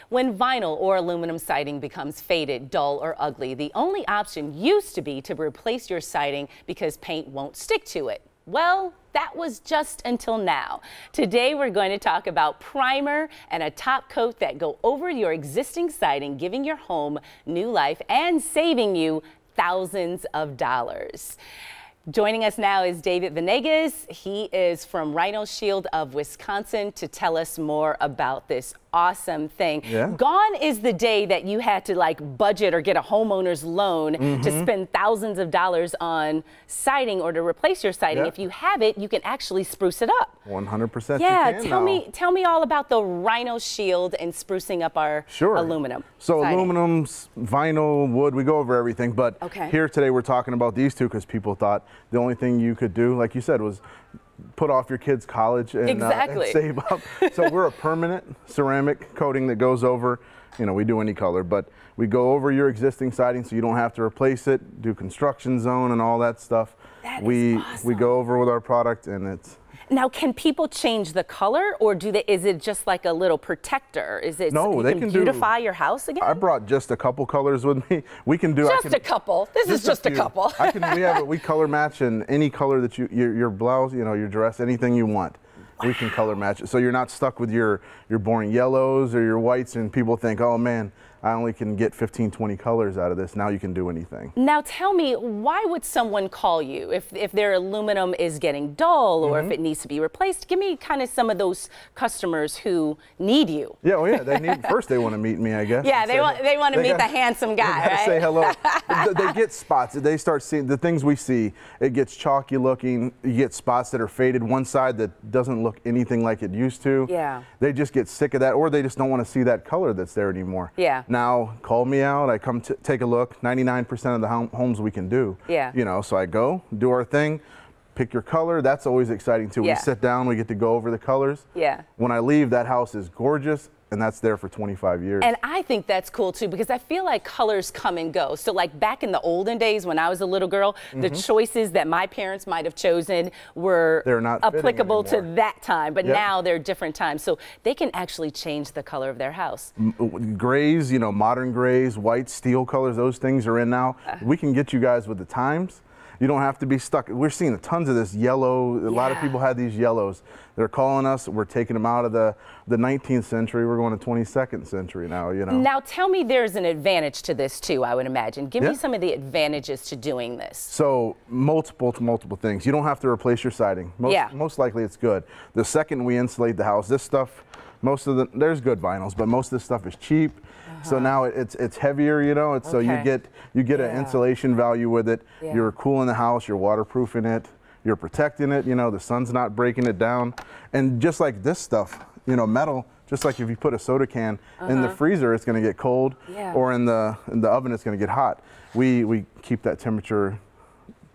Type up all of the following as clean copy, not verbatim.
When vinyl or aluminum siding becomes faded, dull, or ugly, the only option used to be to replace your siding because paint won't stick to it. Well, that was just until now. Today we're going to talk about primer and a top coat that go over your existing siding, giving your home new life and saving you thousands of dollars. Joining us now is David Venegas. He is from Rhino Shield of Wisconsin to tell us more about this awesome thing. Yeah. Gone is the day that you had to like budget or get a homeowner's loan to spend thousands of dollars on siding or to replace your siding. If you have it, you can actually spruce it up. 100%. Yeah, tell me all about the Rhino Shield and sprucing up our aluminum. So siding. Aluminums, vinyl, wood, we go over everything, but here today we're talking about these two because people thought the only thing you could do, like you said, was put off your kids' college and save up. So we're a permanent ceramic coating that goes over, you know, we do any color, but we go over your existing siding so you don't have to replace it, do construction zone and all that stuff. We go over with our product and it's... Now, can people change the color, or is it just like a little protector? Is it no? They can beautify your house again? I brought just a couple colors with me. We can do just a couple. This is just a couple. We color match in any color that your blouse, you know, your dress, anything you want. We can color match it, so you're not stuck with your boring yellows or your whites, and people think, oh man, I only can get 15, 20 colors out of this. Now you can do anything. Now tell me, why would someone call you if their aluminum is getting dull or if it needs to be replaced? Give me kind of some of those customers who need you. Yeah, well, yeah, they need, first they want to meet me, I guess. Yeah, they want to meet the handsome guy, right? Say hello. They get spots. They start seeing the things we see. It gets chalky looking. You get spots that are faded. One side that doesn't look anything like it used to. Yeah. They just get sick of that, or they just don't want to see that color that's there anymore. Yeah. Now, call me out. I come take a look. 99% of the homes we can do. Yeah. You know, so I go, do our thing, pick your color. That's always exciting too. Yeah. We sit down, we get to go over the colors. Yeah. When I leave, that house is gorgeous. And that's there for 25 years. And I think that's cool too, because I feel like colors come and go. So like back in the olden days when I was a little girl, the choices that my parents might have chosen were not applicable to that time, but now they're different times. So they can actually change the color of their house. Grays, you know, modern grays, white, steel colors, those things are in now. We can get you guys with the times. You don't have to be stuck. We're seeing tons of this yellow. A lot of people had these yellows. They're calling us. We're taking them out of the 19th century. We're going to 22nd century now, you know. Now tell me, there's an advantage to this too, I would imagine. Give me some of the advantages to doing this. So multiple things. You don't have to replace your siding. Most likely it's good. The second we insulate the house, this stuff, there's good vinyls, but most of this stuff is cheap. So now it's heavier, you know. So you get an insulation value with it. You're cooling the house. You're waterproofing it. You're protecting it. You know, the sun's not breaking it down. And just like this stuff, you know, metal. Just like if you put a soda can in the freezer, it's going to get cold, or in the oven, it's going to get hot. We keep that temperature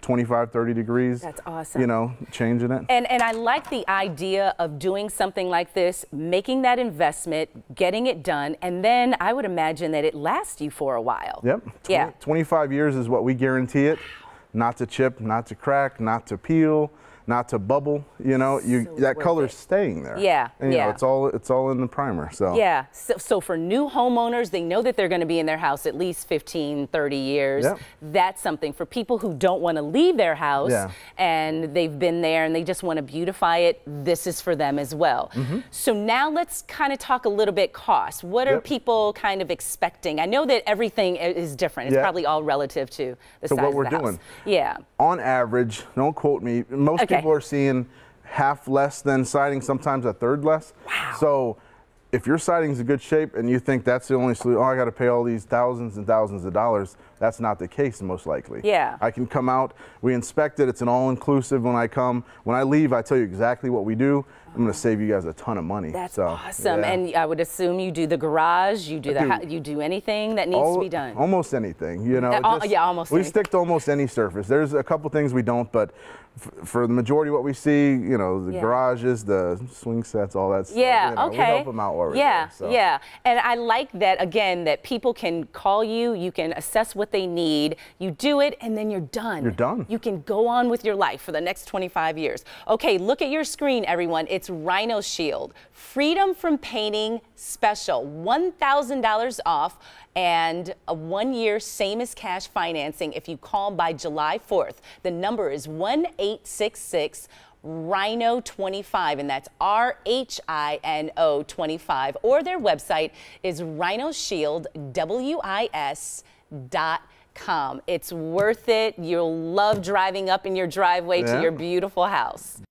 25, 30 degrees. That's awesome. You know, changing it. And I like the idea of doing something like this, making that investment, getting it done, and then I would imagine that it lasts you for a while. Yep. 25 years is what we guarantee it. Not to chip, not to crack, not to peel, not to bubble. You know, that color's staying there. And, you know, it's all in the primer. So so for new homeowners, they know that they're going to be in their house at least 15, 30 years. That's something. For people who don't want to leave their house and they've been there and they just want to beautify it, this is for them as well. So now let's kind of talk a little bit cost. What are people kind of expecting? I know that everything is different. It's probably all relative to the size what we're of the doing. house. On average, don't quote me, most people are seeing half less than siding, sometimes a third less. Wow. So if your siding's in good shape and you think that's the only solution, oh, I got to pay all these thousands and thousands of dollars, that's not the case most likely. I can come out, we inspect it, it's an all-inclusive when I come. When I leave, I tell you exactly what we do. I'm going to save you guys a ton of money. That's awesome. And I would assume you do the garage, you do you do anything that needs to be done. Almost anything, you know. Almost we stick to almost any surface. There's a couple things we don't, but for the majority of what we see, you know, the garages, the swing sets, all that stuff. You know, we help them out while we're there, so. And I like that, again, that people can call you, you can assess what what they need. You do it, and then you're done. You're done. You can go on with your life for the next 25 years. Okay, look at your screen, everyone. It's Rhino Shield. Freedom from painting special. $1,000 off and a 1-year same as cash financing if you call by July 4th. The number is 1-866 Rhino 25, and that's RHINO 25, or their website is rhinoshieldwis.com. It's worth it. You'll love driving up in your driveway to your beautiful house.